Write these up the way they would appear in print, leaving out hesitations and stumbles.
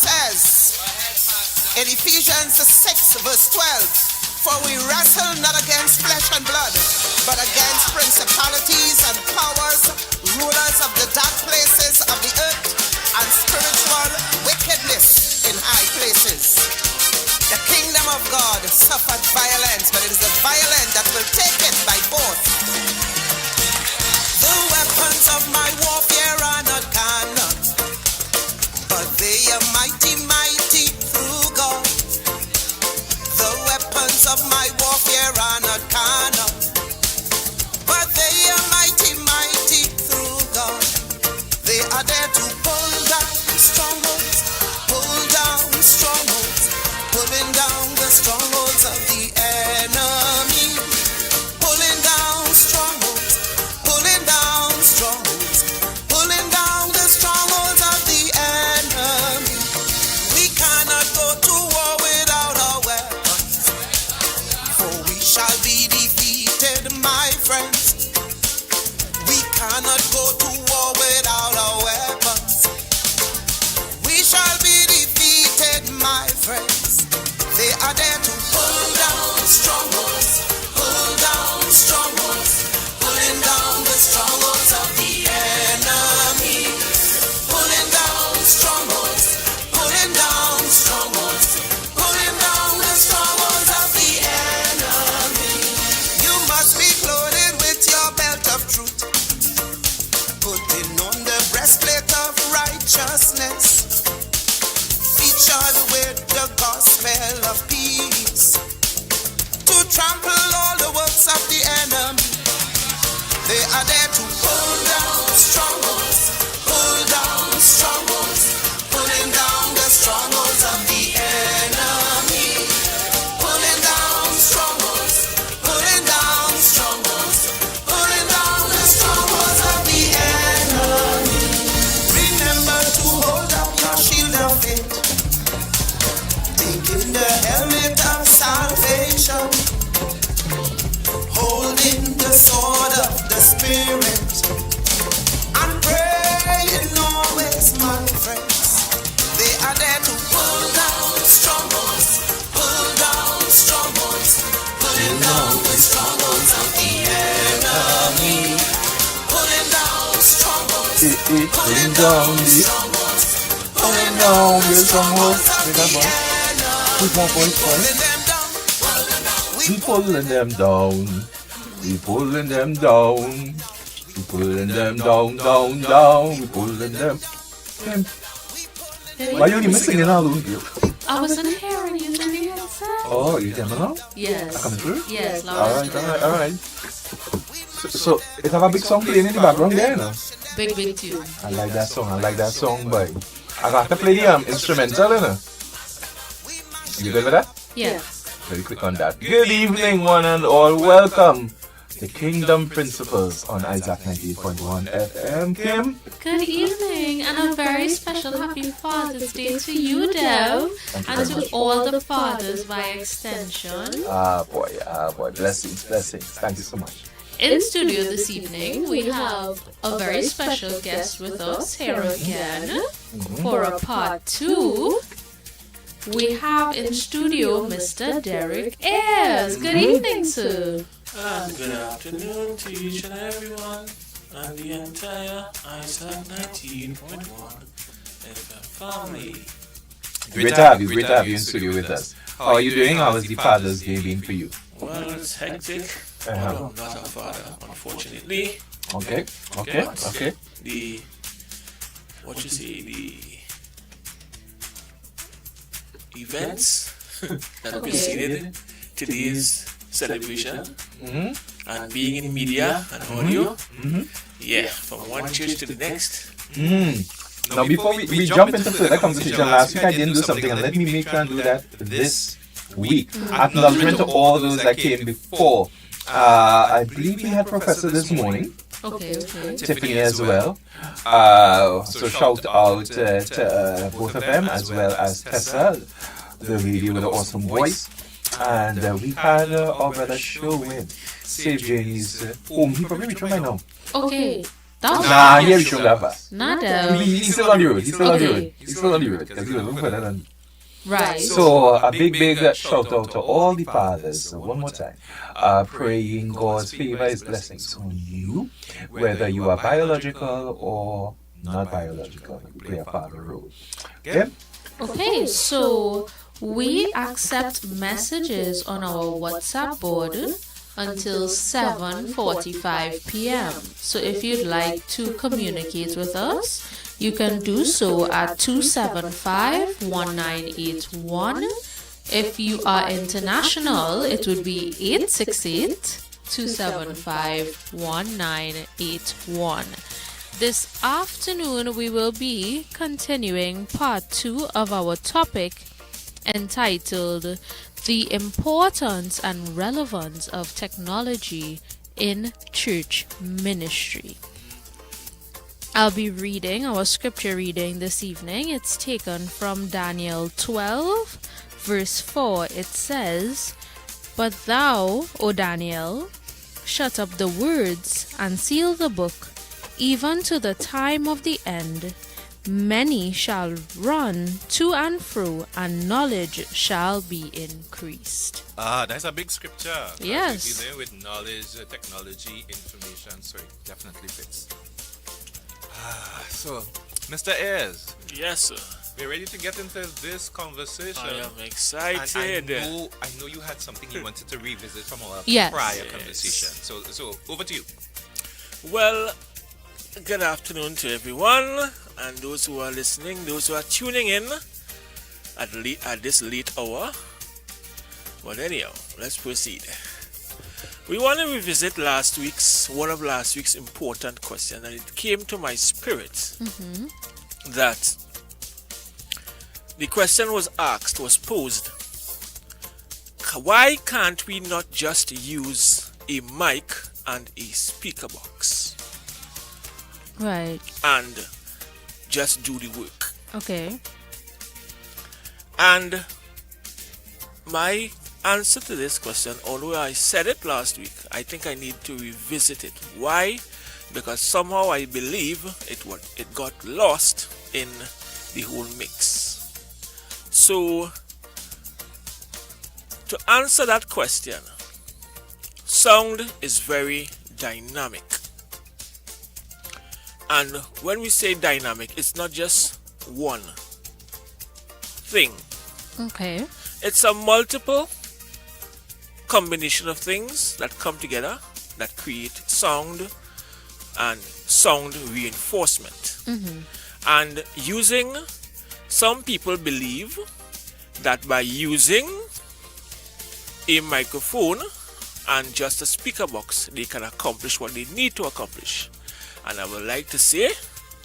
says in Ephesians 6 verse 12, for we wrestle not against flesh and blood, but against principalities and powers, rulers of the dark places of the earth, and spiritual wickedness in high places. The kingdom of God suffered violence, but it is the violent that will take it by force. The weapons of my warfare are not carnal, but they are mighty, mighty through God. The weapons of my warfare are not carnal, but they are mighty, mighty through God. They are there to pull down strongholds, pull down strongholds, pulling down the strongholds of the enemy, pulling down strongholds, pulling down strongholds, pulling down the strongholds of the enemy. We cannot go to war without our weapons, for we shall be defeated, my friends. We cannot go to war without our weapons. We shall be defeated, my friends. They are there to pull down strongholds, pull down strongholds, pulling down the strongholds of the enemy, pulling down strongholds, pulling down strongholds, pulling down the strongholds of the enemy. You must be clothed with your belt of truth, putting on the breastplate of righteousness, featured with the gospel of peace, to trample all the works of the enemy. They are there to pull down strongholds, pull down strongholds, pulling down the strongholds of the enemy, pulling down strongholds, pulling down strongholds, pulling down the strongholds of the enemy. Remember to hold up your shield of faith, taking the helmet of salvation, holding the sword of the Spirit, and praying always, my friends. They are there to pull down strongholds, pull down strongholds, pulling down the strongholds of the enemy, pulling down strongholds, pulling down strongholds, pulling down the strongholds of the enemy. We pulling them down, we pulling them down, we pulling them down, down, down, we pulling them. Why you even singing all those girls? I wasn't hearing you through the headset. Oh, you them now? Yes. Coming through? Yes, Alright. So it have a big song playing in the background there, no? Big tune. I like that song, boy. I got to play the instrumental, you know? You good with that? Yes. Very quick on that. Good evening, one and all. Welcome to Kingdom Principles on Isaac 98.1 FM. Kim? Good evening, and a very special happy Father's Day to you, Dev, and to all the fathers by extension. Ah, boy. Blessings. Thank you so much. In studio this evening, we have a very special guest with us here again for a part 2. We have in studio Mr. Derek Ayers. Good evening, sir. And good afternoon to each and everyone and the entire Isaac 19.1 FM family. Great to have you in studio with us. How are you doing? How has the Father's Day been for you? Well, it's hectic. But I'm not a father, unfortunately. Okay. The events that preceded today's celebration and being in media and audio, from one church to the next. Now before we jump into further conversation, last week I didn't do something, and let me make sure and do that this week. Acknowledgement to all those that came before. I believe we had Professor this morning. Okay. Tiffany as well. So shout out to both of them, as well as Tessa, the lady with an awesome voice. And we had our brother Sherwin, Save Janie's home. He probably reached by now. Okay. Nah, here we should have us. Nada. He's still on the road. He's still on the Okay. road. He's still on the road because he was looking for that. Right. So a big shout out to all the fathers. So one more time, praying God's favor, His blessings on you, whether you are biological or not biological. You play a father role. Okay. Okay, so we accept messages on our WhatsApp board until 7:45 p.m. So if you'd like to communicate with us, you can do so at 275-1981. If you are international, it would be 868-275-1981. This afternoon, we will be continuing part 2 of our topic entitled The Importance and Relevance of Technology in Church Ministry. I'll be reading our scripture reading this evening. It's taken from Daniel 12, verse 4. It says, "But thou, O Daniel, shut up the words and seal the book, even to the time of the end. Many shall run to and fro, and knowledge shall be increased." That's a big scripture. Yes. You're there with knowledge, technology, information, so it definitely fits. So, Mr. Ayers, Yes, sir. we're ready to get into this conversation. I am And excited. I know you had something you wanted to revisit from our Yes. prior Yes. conversation. So over to you. Well, good afternoon to everyone, and those who are listening, those who are tuning in at this late hour. But anyhow, let's proceed. We want to revisit one of last week's important questions, and it came to my spirit that the question was posed, why can't we not just use a mic and a speaker box Right. and just do the work? Okay. And my answer to this question, although I said it last week, I think I need to revisit it. Why? Because somehow I believe it got lost in the whole mix. So, to answer that question, sound is very dynamic. And when we say dynamic, it's not just one thing. Okay. It's a multiple combination of things that come together that create sound and sound reinforcement. And some people believe that by using a microphone and just a speaker box, they can accomplish what they need to accomplish. And I would like to say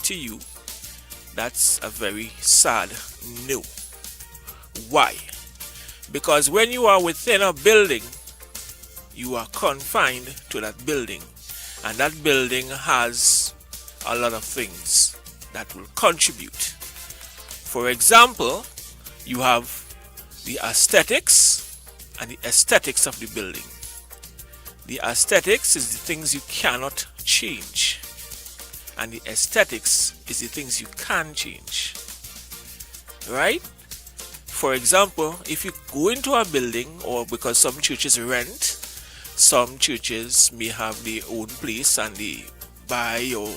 to you, that's a very sad no. Why? Because when you are within a building, you are confined to that building. And that building has a lot of things that will contribute. For example, you have the aesthetics and the aesthetics of the building. The aesthetics is the things you cannot change. And the aesthetics is the things you can change. Right? For example, if you go into a building, or because some churches rent, some churches may have their own place and they buy or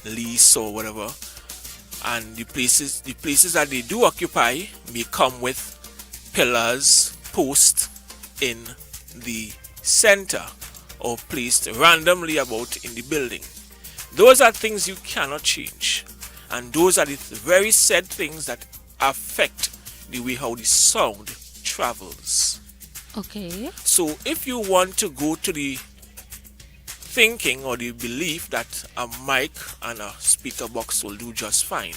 lease or whatever, and the places that they do occupy may come with pillars, posts in the center or placed randomly about in the building. Those are things you cannot change, and those are the very said things that affect the way how the sound travels. Okay. So if you want to go to the thinking or the belief that a mic and a speaker box will do just fine,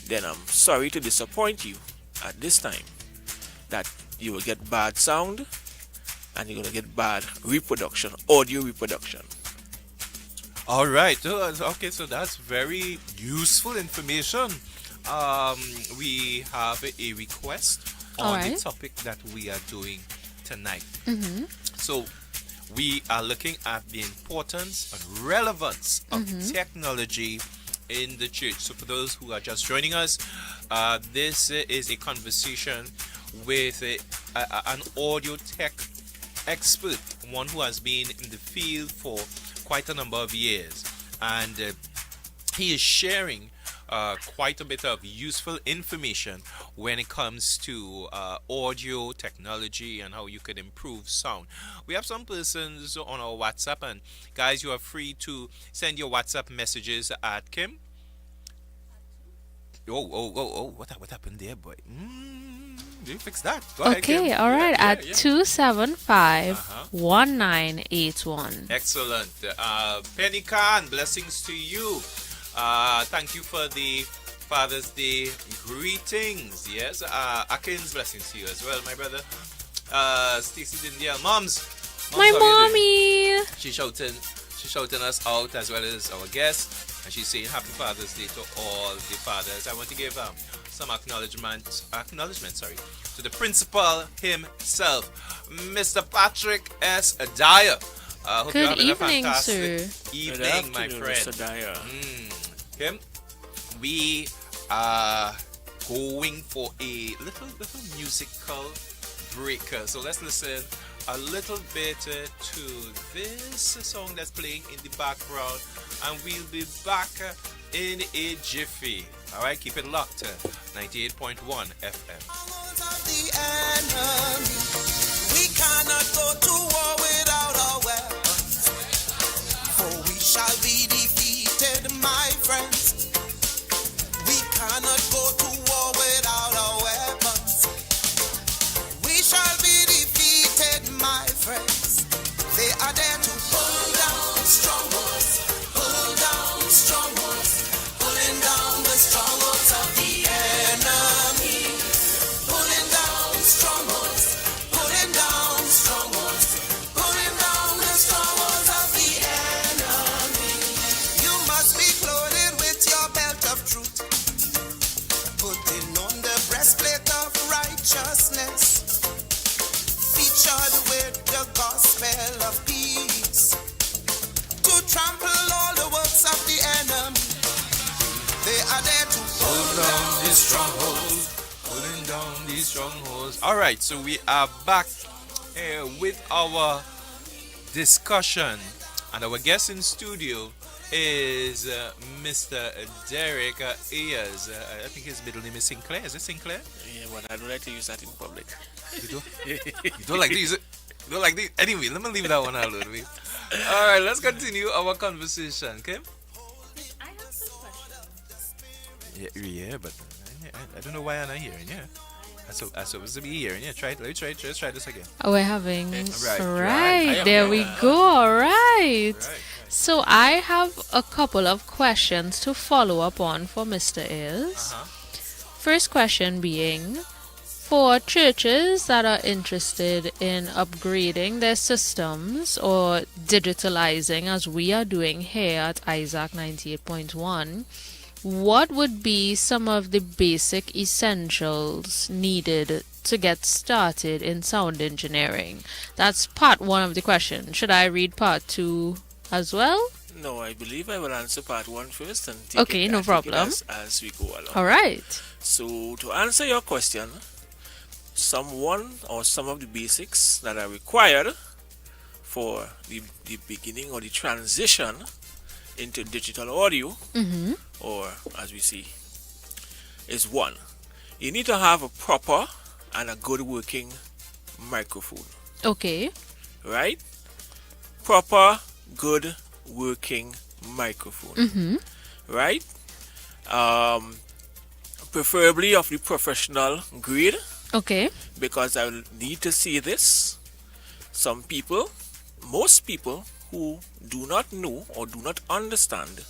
then I'm sorry to disappoint you at this time that you will get bad sound and you're going to get bad reproduction, audio reproduction. All right. Okay, so that's very useful information. We have a request on the Alright. topic that we are doing tonight. So, we are looking at the importance and relevance of technology in the church. So for those who are just joining us, this is a conversation with an audio tech expert, one who has been in the field for quite a number of years, and he is sharing quite a bit of useful information when it comes to audio technology and how you can improve sound. We have some persons on our WhatsApp, and guys, you are free to send your WhatsApp messages at Kim. Oh, what happened there, boy? You fix that. Go ahead, Kim. Okay, all right, Yeah, at yeah. 275-1981. Excellent. Penny Khan, blessings to you. Thank you for the Father's Day greetings. Yes. Akins, blessings to you as well, my brother. Stacy Dindial, moms, My how are you doing? mommy. She's shouting us out as well as our guests, and she's saying Happy Father's Day to all the fathers. I want to give some acknowledgement, to the principal himself, Mr. Patrick S. Dyer. Hope you're Good having a evening, fantastic sir. evening, my friend. Mr. Dyer. Kim, we are going for a little musical break. So let's listen a little bit to this song that's playing in the background, and we'll be back in a jiffy. All right, keep it locked. 98.1 FM. Of the enemy, we cannot go to war without our weapons, for we shall be defeated, my friends. We cannot go to war without our weapons. We shall be defeated, my friends. They are there to pull down strongholds, pulling down the strongholds of the enemy. Pulling down strongholds, pulling down the strongholds of the enemy. You must be clothed with your belt of truth, putting on the breastplate of righteousness, featured with the gospel of peace, to trample all the works of the enemy. They are there to pull down these strongholds, pulling down these strongholds. All right, so we are back with our discussion, and our guest in studio is Mr. Derek Ayers. I think his middle name is Sinclair. Is it Sinclair? Yeah, but I don't like to use that in public. You don't, you don't like to use it? You don't like the Anyway, let me leave that one alone. All right, let's continue our conversation, okay? I have some questions. Yeah, but I don't know why I'm not hearing. Yeah, I'm supposed to be hearing. Yeah, try it. Let's try this again. We're having Right. there we go. All right. Right. So I have a couple of questions to follow up on for Mr. Ayers. First question being, for churches that are interested in upgrading their systems or digitalizing, as we are doing here at Isaac 98.1, what would be some of the basic essentials needed to get started in sound engineering? That's part one of the question. Should I read part two as well? No, I believe I will answer part one first and Okay, no problem. As we go along. All right. So to answer your question, some of the basics that are required for the beginning or the transition into digital audio, or as we see, is one, you need to have a proper and a good working microphone, Okay. right? Proper, good working microphone, right? Preferably of the professional grade, Okay. because I will need to see this. Most people who do not know or do not understand,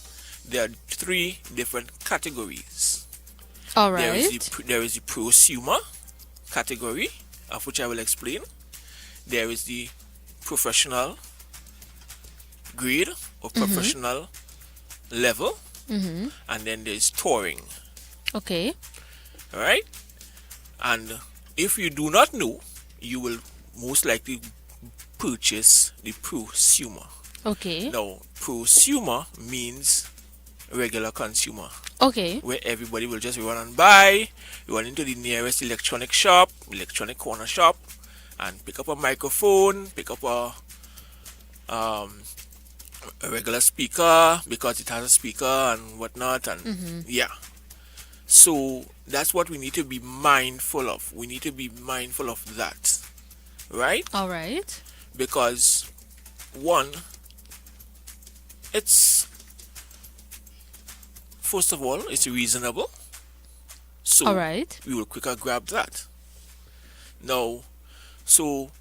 there are three different categories. All There right. is the prosumer category, of which I will explain. There is the professional grade or professional level, and then there's touring. Okay. All right, and if you do not know, you will most likely purchase the prosumer. Okay. Now, prosumer means regular consumer, Okay. where everybody will just run and buy, run into the nearest electronic shop, electronic corner shop, and pick up a microphone, pick up a regular speaker because it has a speaker and whatnot, and yeah. So that's what we need to be mindful of. We need to be mindful of that, right? All right. Because one, it's first of all, it's reasonable. So All right. we will quicker grab that. Now, so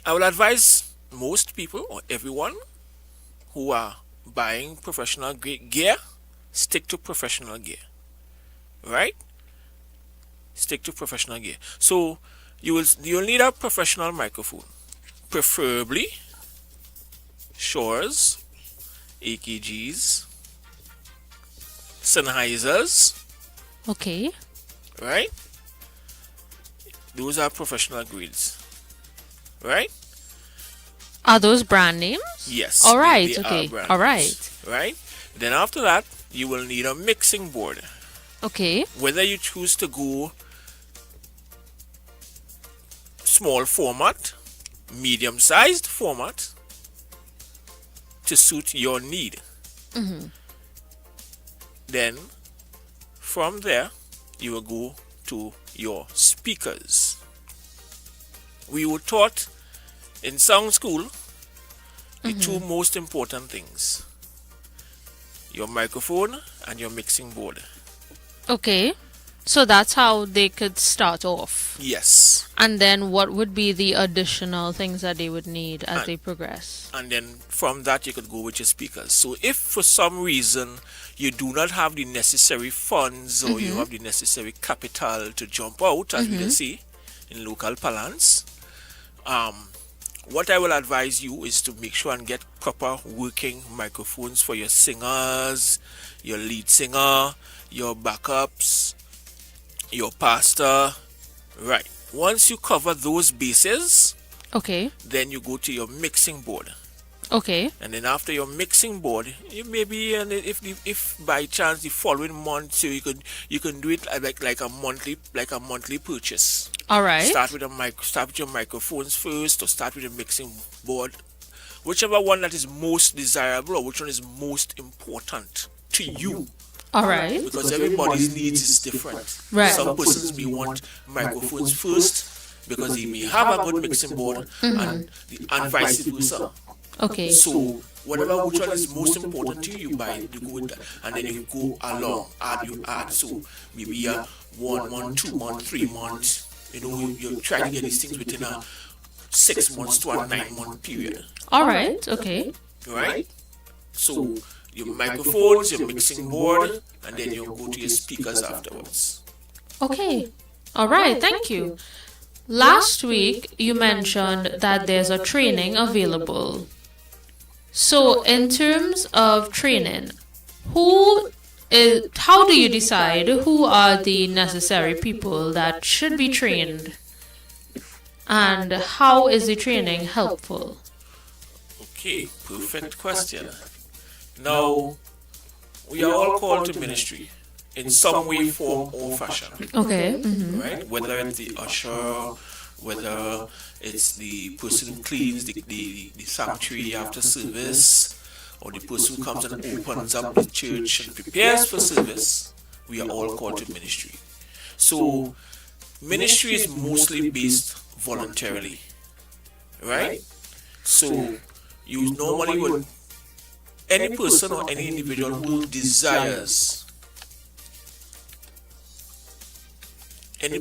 I will advise most people or everyone who are buying professional gear, stick to professional gear. Right? Stick to professional gear. So you'll need a professional microphone. Preferably Shores, AKGs, Sennheisers, Okay. right? Those are professional grades. Right? Are those brand names? Yes. All right. they are Okay. brand All names, right. Right? Then after that, you will need a mixing board. Okay. Whether you choose to go small format, medium sized format to suit your need. Then from there, you will go to your speakers. We were taught in sound school the two most important things: your microphone and your mixing board. Okay. So that's how they could start off. Yes. And then what would be the additional things that they would need as And- they progress? And then from that you could go with your speakers. So if for some reason you do not have the necessary funds or you have the necessary capital to jump out, as we will see in local parlance, what I will advise you is to make sure and get proper working microphones for your singers, your lead singer, your backups, your pastor. Right. Once you cover those bases, Okay. then you go to your mixing board. Okay. And then after your mixing board, you maybe, and if by chance the following month, so you can do it like a monthly purchase. All right. Start with your microphones first, or start with a mixing board, whichever one that is most desirable or which one is most important to you. All right. Because everybody's needs is different. Right. Some persons may want microphones first because they may have a good mixing board, and vice versa. Okay. So whatever which one is most important to you, buy you go with that, and then you go along, add. So maybe a 1 month, 2 month, 3 months. You try to get these things within a 6 months to a 9-month period. All right. Okay. Right? So your microphones, your mixing board, and then you go to your speakers afterwards. Okay. All right. Thank you. Last week you mentioned that there's a training available. So in terms of training, how do you decide who are the necessary people that should be trained? And how is the training helpful? Okay, perfect question. Now, we are all called to ministry in some way, form, or fashion. Okay. Right? Whether it's the usher, whether it's the person who cleans the sanctuary after service, or the person who comes and opens up the church and prepares for service, we are all called to ministry. So, ministry is mostly based voluntarily. Right? So, you normally would, any person or any individual who desires, the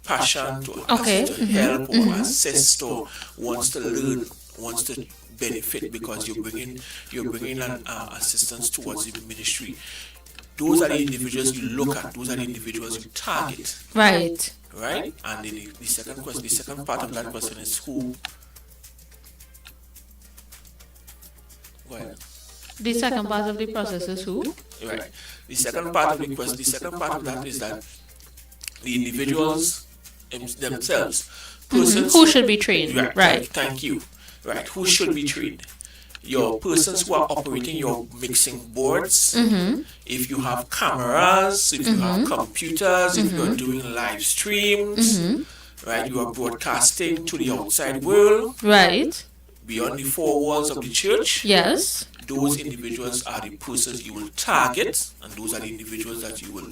passion to, to help or assist or wants to learn, wants to benefit because you're bringing an assistance towards the ministry. Those are the individuals you look at. Those are the individuals you target. Right. Right? And the second part of that question is who. Go ahead. The second part of the process is who? Right. The second part of that is that the individuals themselves. Persons Who should be trained? Right. Thank you. Right. Who should be trained? Your persons who are operating your mixing boards. If you have cameras, if you have computers, if you are doing live streams, right? You are broadcasting to the outside world. Right. Beyond the four walls of the church. Yes. Those individuals are the persons you will target, and those are the individuals that you will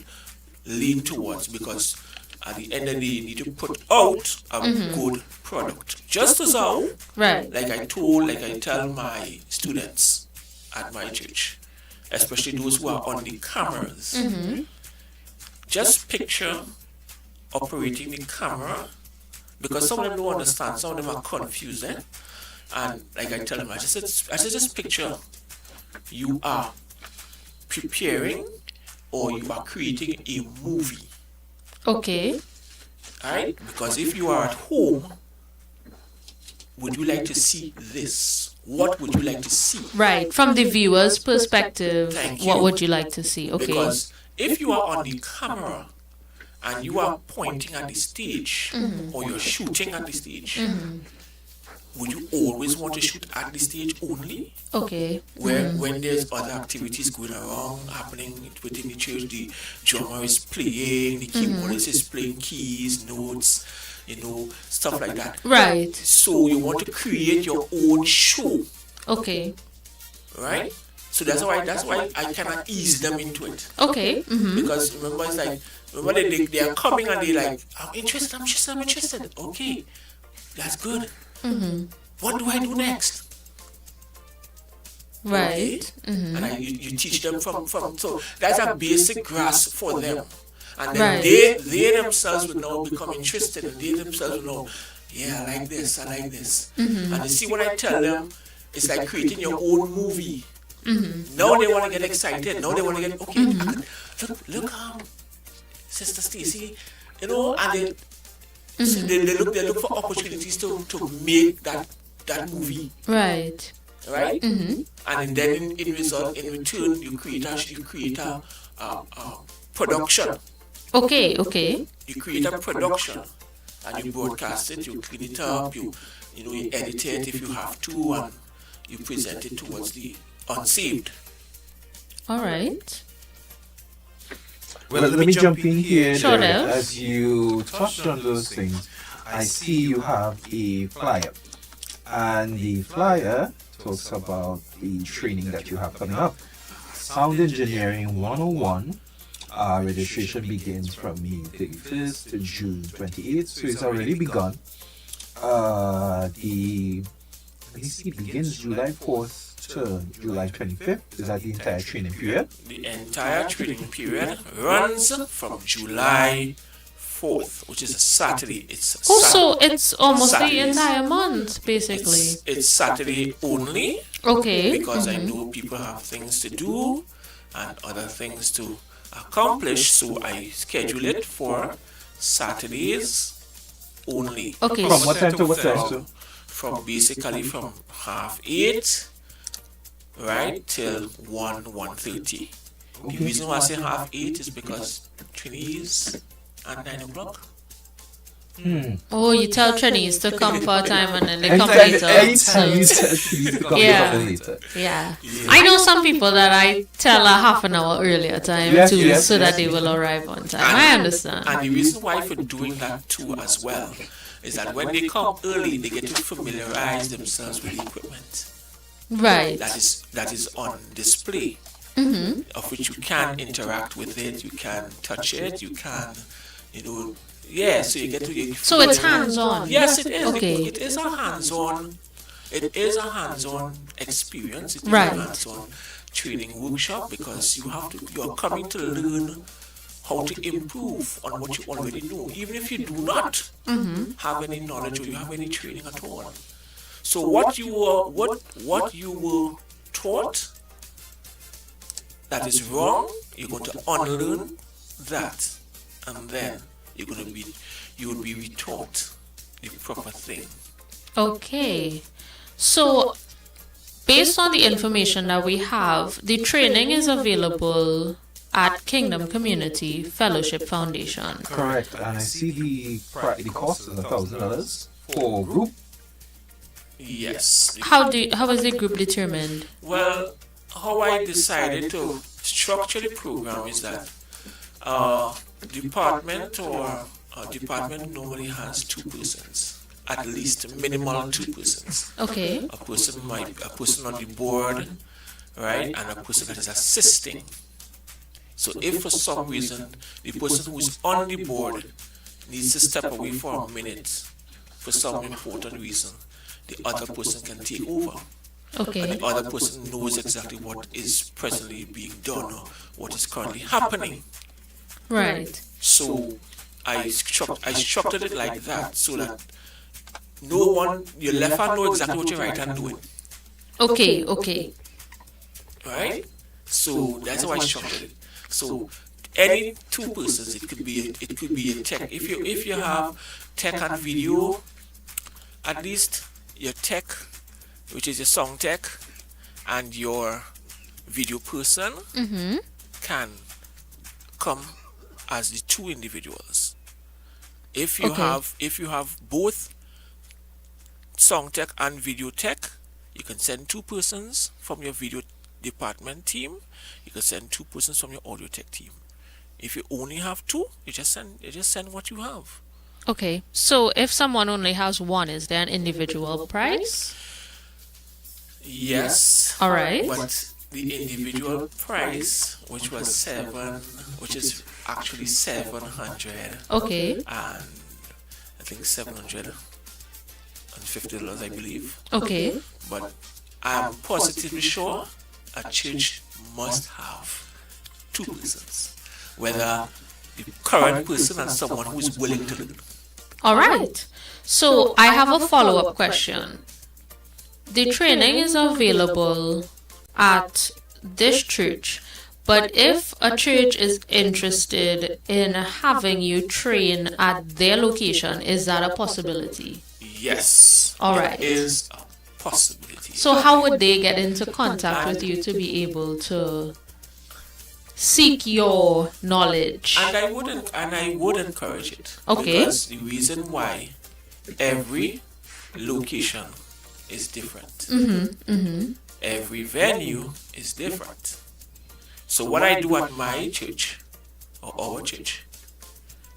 lean towards, because at the end of the day, you need to put out a good product. Just as how, Right. like I tell my students at my church, especially those who are on the cameras, just picture operating the camera, because some of them don't understand, some of them are confused, and like I tell them, I just picture you are preparing or you are creating a movie. Okay. Right? Because if you are at home, would you like to see this? What would you like to see? Right. From the viewer's perspective, Thank what you. would you like to see? Okay. Because if you are on the camera and you are pointing at the stage or you're shooting at the stage, would you always want to shoot at the stage only? Okay. When there's other activities going around, happening within the church, the drummer is playing, the keyboardist is playing keys, notes, stuff like that. Right. So you want to create your own show, Okay. right? So that's why I cannot ease them into it. Okay. Because remember, they are coming and they're like, I'm interested. Okay, that's good. What do I do next? Right. And you teach them from so that's a basic grasp for them, and then Right. they themselves will now become interested, and they themselves will know, yeah, I like this, and you see what I tell them, it's like creating your own movie. Now they want to get excited, now they want to get look Sister Stacy, and they look for opportunities to make that movie. Right. Right? And then in return, you create a production. Okay. You create a production, and you broadcast it. You clean it up. You edit it if you have to, and you present it towards the unsaved. All right. Well, let me jump in here. Sure, Derek. Dev. As you touched on those things, I see you have a flyer. And the flyer talks about the training that you have coming up. Sound Engineering 101. Registration begins from May 31st to June 28th, so it's already begun. It begins July 4th to July 25th. Is that the entire training period? The entire training period runs from July 4th, which is a Saturday. Also, it's almost the Saturdays. entire month, basically. It's Saturday only, Okay. because I know people have things to do and other things to accomplish, so I schedule it for Saturdays only. Okay. From what time to what time? From basically from 8:30, right, till 1:30. The reason why I say 8:30 is because training is at 9 o'clock. Oh, you tell trainees to come for a time and then they come Anytime later. you tell me to come Yeah. later. Yeah. I know some people that I tell a half an hour earlier time too, so that they will arrive on time. I understand. And the reason why for doing that too as well is that when they come early, they get to familiarize themselves with the equipment Right. that is on display, of which you can interact with it, you can touch it, you can, so you get to. So it's hands-on. Yes, it is. Okay. It is a hands-on. It is a hands-on experience. It is Right. a hands-on training workshop, because you are coming to learn how to improve on what you already know, even if you do not have any knowledge or you have any training at all. So what you were taught that is wrong, you're going to unlearn that, and then you will be retaught the proper thing. Okay. So, based on the information that we have, the training is available at Kingdom Community Fellowship Foundation. Correct. And I see the cost is $1,000 for a group. Yes. How is the group determined? Well, how I decided to structure the program is that department normally has 2 persons, at least minimal 2 persons. Okay. A person on the board, right, and a person that is assisting. So if for some reason the person who is on the board needs to step away for a minute for some important reason, the other person can take over. Okay. And the other person knows exactly what is presently being done or what is currently happening. Right. So I structured it like that so that your left hand know exactly what your right hand doing. Okay. Right? So that's how I structured it. So any 2 persons, it could be a tech. If you have tech and video, at least your tech, which is your song tech, and your video person can come as the 2 individuals. If you have both song tech and video tech, you can send 2 persons from your video department team. You can send 2 persons from your audio tech team. If you only have 2, you just send what you have. Okay. So if someone only has 1, is there an individual price? Yes. All right. But the individual price, which is actually 700. Okay. And I think $750, I believe. Okay. But I'm positively sure a church must have 2 persons, whether the current person and someone who is willing to learn. All right. So I have a follow-up question. The training is available at this church, but if a church is interested in having you train at their location, is that a possibility? Yes. All right. It is a possibility. So how would they get into contact with you to be able to seek your knowledge? And I would encourage it. Okay. Because the reason why every location is different. Every venue is different. So what I do at my church or our church,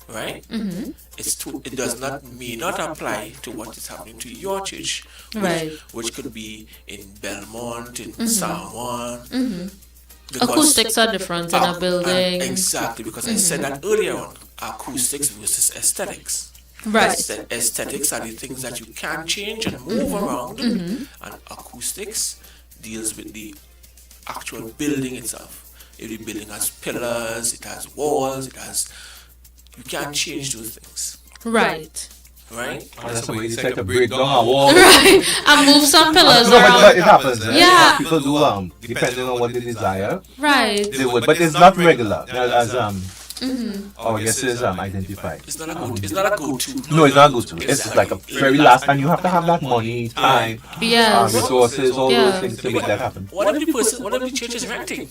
right? It does not may not apply to what is happening to your church, which could be in Belmont, in San Juan. Acoustics are different in a building. Exactly, because I said that earlier on, acoustics versus aesthetics. Right. Aesthetics are the things that you can change and move around, and acoustics deals with the actual building itself. If the building has pillars, it has walls, you can't change those things. Right. Right? That's the way you try to break down a wall. Right. And move some pillars No, around. but it happens. Yeah. People do depending on what they desire. Right. They would, but it's not regular as our guest is identified. It's not a go-to. No, it's not good to. It's like a very last, and you have to have that money, time, Yes. resources, all Yeah. those things to make that happen. What if the church is renting?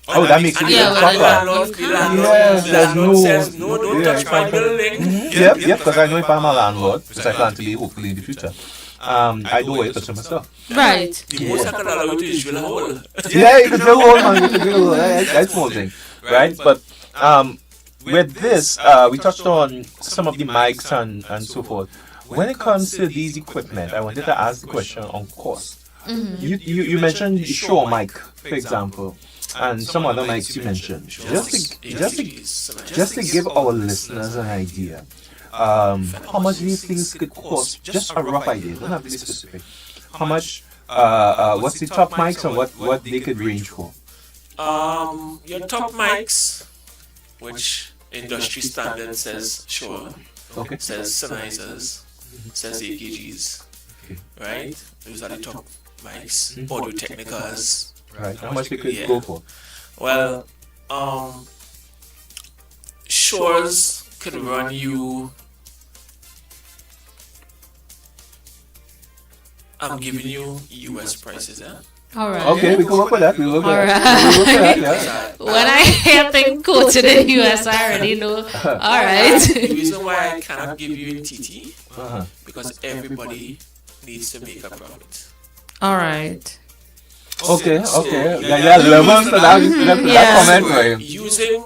Oh, that makes it Yeah, even well, tougher. The landlord says, no, don't Yeah, touch my building. Yep, because I know if I'm a landlord, which I plan to be hopefully in the future, I do it for myself. Right. The most I can allow you to is drill a hole. Yeah, you can drill one, man. You can drill that's small thing, right? But with this, we touched on some of the mics and so forth. When it comes to these equipment, I wanted to ask the question on cost. You mentioned Shure mic, for example, and some other mics you mentioned. Just to give our listeners an idea, how much these things could cost, just a rough idea, don't have to be specific. How much, what's the top mics and what they could range for? Your top mics, which industry standard says Shure, Okay. says Sennheisers, says AKGs, right? Those are the top mics. Audio Technicas. Right. How much they could go for? Well, Shures could run you. I'm giving you US prices, All right. Okay, we can work with that. We will work with All that. right. We will work with that, yeah. When I hear thing quoted in US, I already know. All right. The reason why I cannot give you in TT Uh-huh. because everybody needs to make a profit. All right. Okay. So, Yeah, levels to that, that Yeah. comment for him.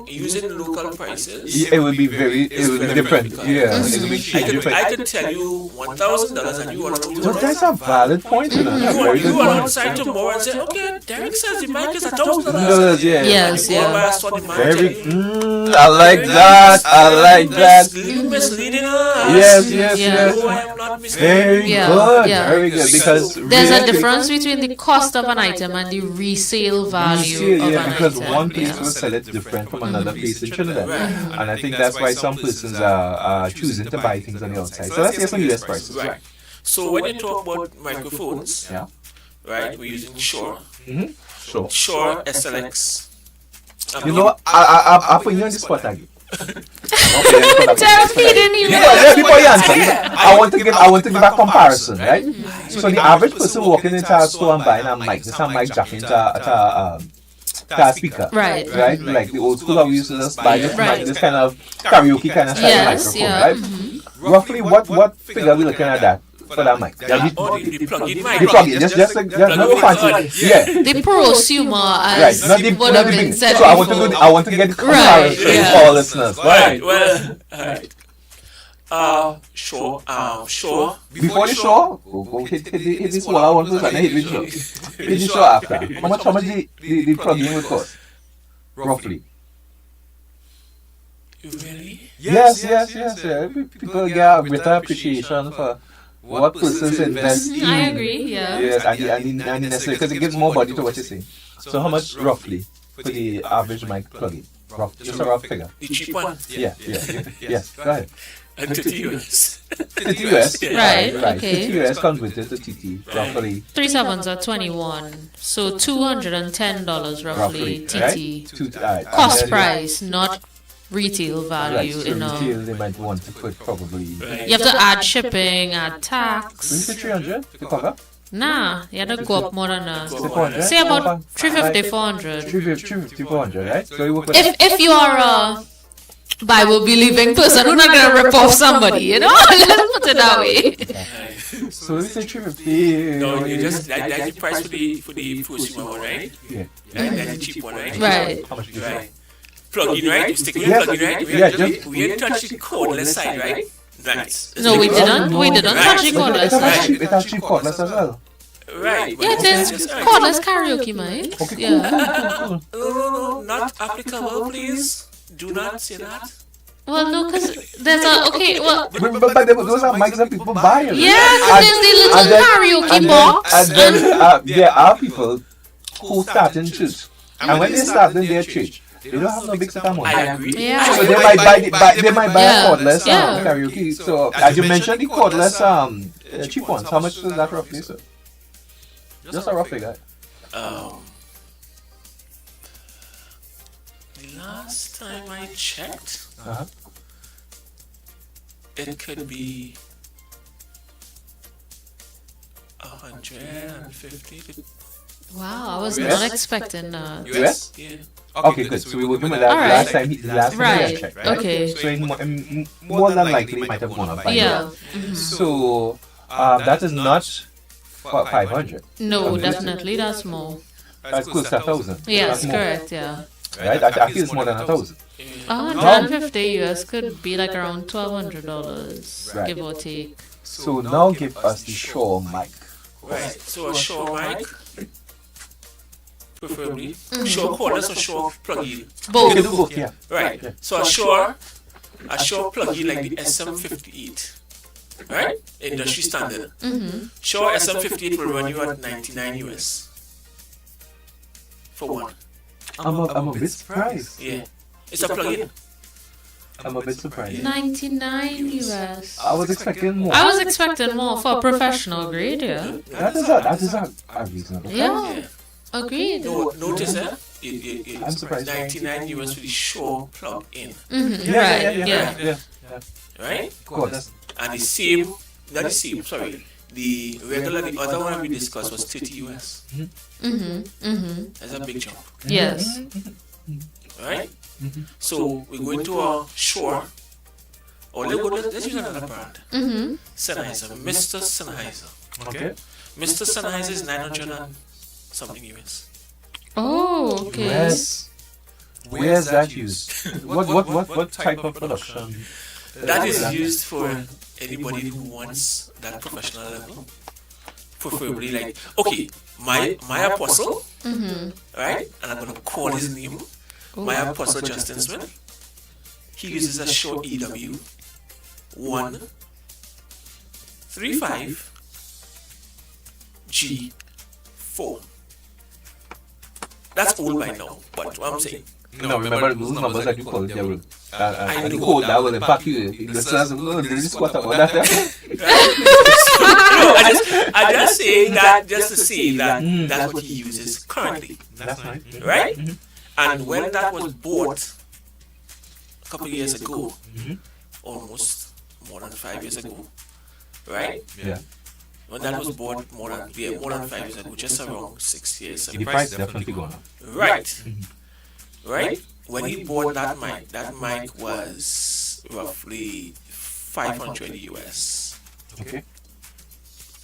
Using local prices. It would be different. because Yeah, it would be different. I could tell you $1,000 and you want to But that's a valid point, you know. That's a very good you want to point. decide tomorrow and say, okay, Derek says the mic is $1,000. No, yeah. Yes, You go yeah. buy a sword, the mic, Very. tell you, I like that. I like that. misleading us. Yes, Yeah. yes. No, I am not misleading. Very Yeah, good. yeah. Very good. Because There's a really- difference between the cost of an item and the resale value of yeah, an because item. one place Yeah. will sell it different from another place in Trinidad. Right. And I think that's why some persons are choosing to buy things on the outside. So let's hear some US prices. Right. So when you talk about microphones, Yeah. right, we're using Shure, Sure. Shure SLX. You know, I'll put you on the spot again. Derek, he didn't even. Before you answer, I want to give a comparison, right? So the average person walking into a store and buying a mic, this is a mic jack into a speaker. Right. Right? Like the old school that we used to just buy this, Right. this kind of karaoke kind of style Yes, microphone, yeah. right? Roughly what figure are we looking at that for that mic? Yeah, The plug-in mic. the plug-in, just no fancy. Yeah. The prosumer, Right, as not the, would not have the been big. said So I want to before. go. I want to get the Right, comparison yeah. for our listeners. Right. Well, alright. Sure. Before the show, go hit this wall. I want to and then hit the show. Hit the show after. How much the plug-in would cost? Roughly. Really? Yes. People get a greater appreciation for what persons invest in. I agree, yeah. Yes, and necessarily because it gives more body to what you're saying. So how much roughly for the average mic plug-in? Just a rough figure. The cheap one. Yeah. Go ahead. And to the US. The US. Right, Right. okay. The US comes with it, the TT, roughly. 3 sevens are 21, so $210 roughly TT. Cost price, not retail Right, value. so You know, retail they might want to put probably. you have to add shipping, add We tax. say 300 to cover. Nah, you have to go up more than that. 400. Say about 350, 400. 350, 400, right? So you work with If you are a Bible believing person, who's not gonna rip off somebody, you know? Let's put it that way. So we say 350. No, you just that's the price for the prosumer one, right? Yeah. That's the cheap one, right? Right. How much do you Right. Plug-in, right? You stick in Yes. plug-in, right? Yeah, just- We didn't touch the cordless side, right? Nice. No, we didn't. We didn't touch the It cordless. has cheap cordless as well. Right. Yeah, there's cordless karaoke, man. Okay, cool, Yeah. cool. No, not applicable, please. Do not say that. Well, no, because there's a okay. Well, But those are mics that people buy. yeah, because there's the little karaoke box. And then there are people who start in church. And when they start in their church, they don't have no big set of money. I agree. Yeah. So they might buy Yeah. a cordless Yeah. karaoke. So as you mentioned, the cordless cheap ones. How much is that roughly, sir? Just a rough figure. The last time I checked, Uh-huh. it could be 150 to Wow, I was Yes. not expecting that. US? yeah. Okay, good. So we were doing that Alright. last time. Last time I Right. checked, right? Okay. So more than likely, it might have gone up by Yeah. now. So that is not 500. No, definitely that's more. That's close to 1,000. Yes, That's more, correct. Yeah. Right? I feel it's more than 1,000. 150 US could be like around $1,200, Right. give or take. So now give us the Shaw mic. Right. So a Shure mic, preferably. Shure cordless or Shure plug-in. You can Both. do both, yeah. Right. So a Shure plug-in like the SM58. Right? Industry standard. Shure SM58 will run you at 99 US. For one. I'm a bit surprised. Yeah. It's a plug-in. I'm a bit surprised. 99 US. I was expecting more. I was expecting more for a professional grade, yeah. That is a reasonable price. Yeah, agreed. No, notice that? I'm surprised. 99 US with the Shure plug-in. Right, yeah. Yeah. Right? Of course. And the same, not the same, sorry. the other one we discussed was 30 US. That's a big jump, Yes. right? So we're going to a shore, or let's use another brand. Sennheiser, Mr. Sennheiser. Okay. Mr. Sennheiser is 900 and something US. Oh, okay. Where's that used? What type of production? That is used for anybody who wants that professional level. Preferably like, okay, my apostle, right? And I'm going to call his name. My apostle Justin Smith. He uses a short EW 135 G4. That's old by now, but what I'm saying. No, remember those numbers that you called there will and the code that will impact you. Listeners, this what about that. No, I just say that just to say that that's what he uses currently, That's right. right? And when that was bought a couple of years ago, almost more than 5 years ago, right? Yeah. When that was bought more than 5 years ago, just around 6 years The ago, price definitely gone up. right? Right? When he bought that mic was roughly 500 US, Okay.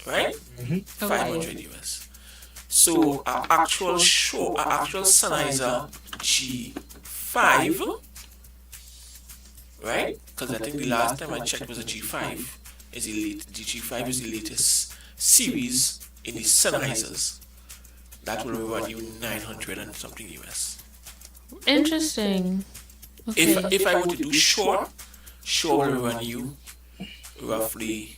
right? 500 US. So our actual Sennheiser G5, right? Because I think the last time I checked was a G5. Is elite. The G5 is the latest series in the Sennheisers. That will run you 900 and something US. Interesting. Okay. If I were to do Shure will run you roughly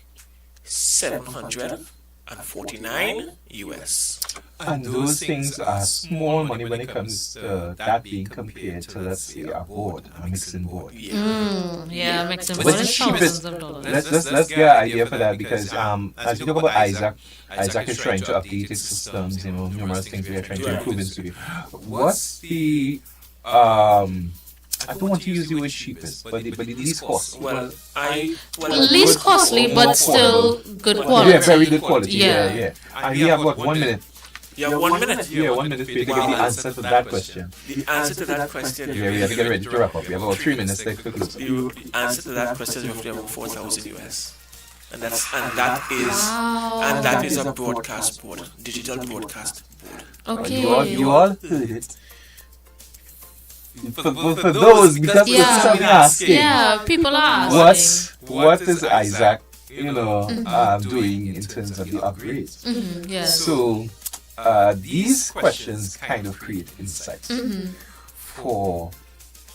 749 US. And those things are small money when it comes to that being compared to, let's say, a board, a mixing board. Yeah, mixing What's more the than cheapest? thousands of dollars. Let's get an idea for that because as you talk about Isaac is trying to update his systems, numerous things we are trying to improve in studio. What's the I don't want to use the word cheapest, but the least cost. Least costly, but still good quality. Yeah, very good quality. Yeah. Yeah. And we have what, 1 minute? You have 1 minute. Yeah, 1 minute for you to give the answer to that question. The answer to that question. Yeah, we have to get ready to wrap up. We have about 3 minutes to close. The answer to that question is roughly about 4,000 US. And that is a broadcast board, digital broadcast board. Okay. You all heard it. For those, because Yeah. somebody asking, Yeah, people are asking. what is Isaac, doing in terms of the upgrades? Yeah. So, these questions kind of create insights for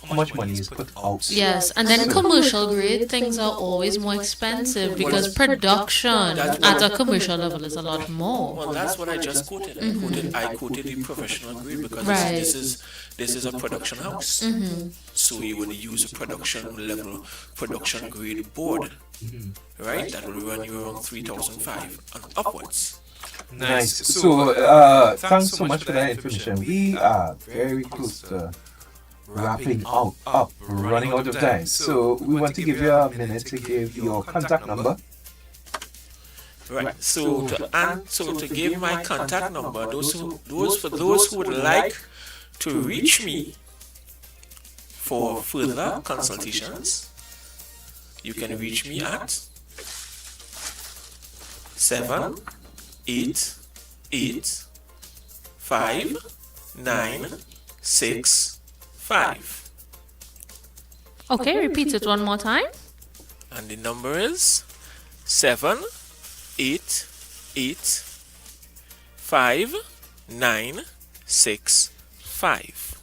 how much money is put out. Yes, and then commercial grade things are always more expensive because production at a commercial level is a lot more. Well, that's what I just quoted. I quoted the professional grade because Right. this is a production house. So you would use a production grade board, right? That will run you around 3,500 and upwards. Nice. So, thanks so much for that information. We are very close to wrapping running out of time. So, we want to give you a minute to give your contact number. Right. So to give my contact number, those who would like to reach me for further consultations, you can reach me at 788-596-5. Okay, repeat it one more time. And the number is 788-596-5.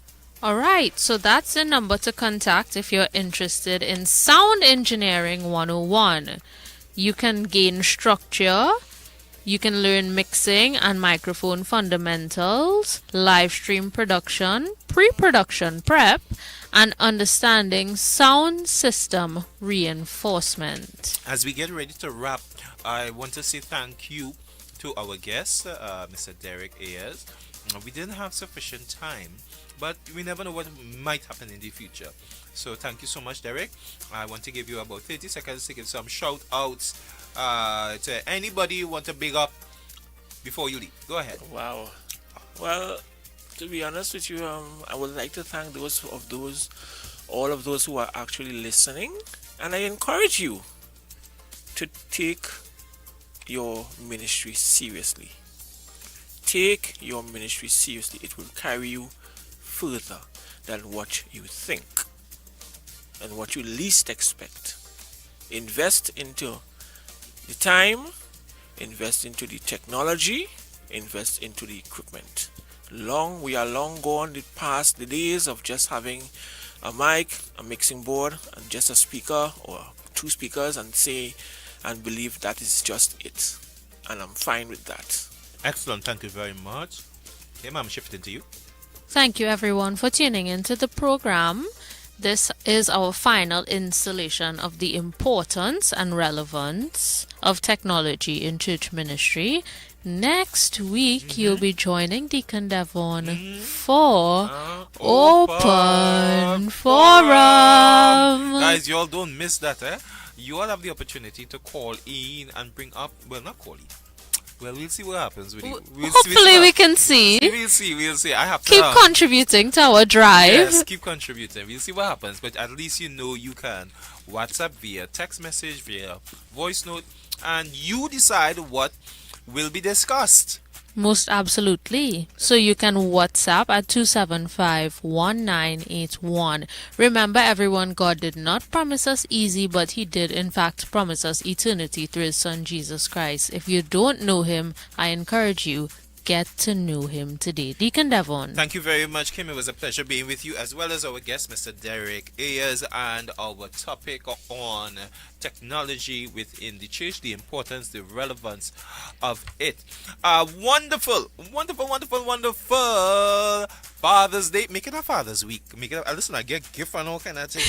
All right, so that's the number to contact if you're interested in Sound Engineering 101. You can gain structure, you can learn mixing and microphone fundamentals, live stream production, pre-production prep, and understanding sound system reinforcement. As we get ready to wrap, I want to say thank you to our guest, Mr. Derek Ayers. We didn't have sufficient time, but we never know what might happen in the future. So thank you so much, Derek. I want to give you about 30 seconds to give some shout outs to anybody you want to big up before you leave. Go ahead. Wow. Well, to be honest with you, I would like to thank all of those who are actually listening, and I encourage you to take your ministry seriously. Take your ministry seriously. It will carry you further than what you think and what you least expect. Invest into the time, invest into the technology, invest into the equipment. We are long gone past the days of just having a mic, a mixing board, and just a speaker or two speakers and believe that is just it. And I'm fine with that. Excellent. Thank you very much. Okay, ma'am, shifting to you. Thank you everyone for tuning into the program. This is our final installation of the importance and relevance of technology in church ministry. Next week, you'll be joining Deacon Devon for Open Forum. Guys, you all don't miss that, eh? You all have the opportunity to call in and bring up, well, not call in. Well, we'll see what happens with you. Hopefully we can see. We'll see. I have to Keep contributing to our drive. Yes, keep contributing. We'll see what happens. But at least you know you can WhatsApp via text message, via voice note, and you decide what will be discussed. Most absolutely. So you can WhatsApp at 275-1981. Remember everyone, God did not promise us easy, but he did in fact promise us eternity through his son Jesus Christ. If you don't know him, I encourage you, get to know him today. Deacon Devon. Thank you very much, Kim. It was a pleasure being with you, as well as our guest, Mr. Derek Ayers, and our topic on technology within the church, the importance, the relevance of it. Wonderful Father's Day. Make it a Father's Week. Listen, I get gift and all kind of thing.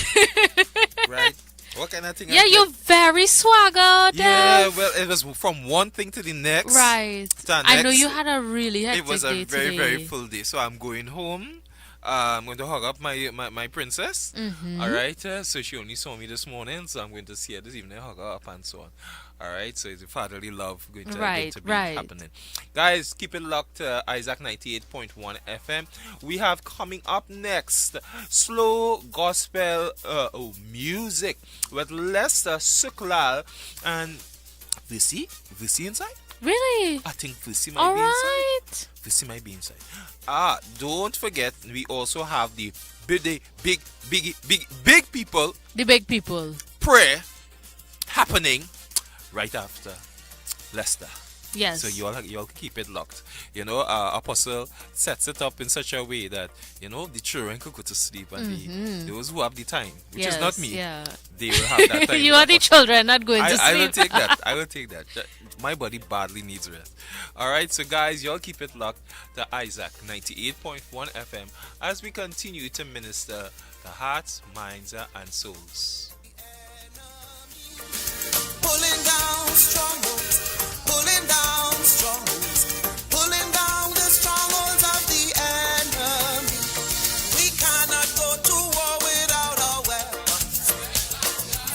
Right? What kind of thing? Yeah, you're very swaggered. Yeah, well, it was from one thing to the next. Right. I know you had a really hectic day today. It was a very, very full day. So I'm going home. I'm going to hug up my princess. Mm-hmm. All right. So she only saw me this morning. So I'm going to see her this evening, hug her up and so on. All right. So it's a fatherly love going to be happening. Guys, keep it locked to Isaac 98.1 FM. We have coming up next slow gospel music with Lester Suklal and Visi inside. Really? I think Visi might be inside. Right. Visi might be inside. Don't forget, we also have the big people. The big people. Prayer happening right after Lester. Yes. So you all keep it locked. Apostle sets it up in such a way that the children could go to sleep, and those who have the time, which is not me, they will have that time. You are the children not going to sleep. I will take that. My body badly needs rest. All right, so guys, y'all keep it locked to Isaac 98.1 FM as we continue to minister to hearts, minds, and souls. Pulling down strongholds, pulling down strongholds, pulling down the strongholds of the enemy. We cannot go to war without our weapons,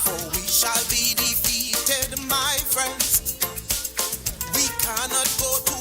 for we shall be defeated, my friends. We cannot go to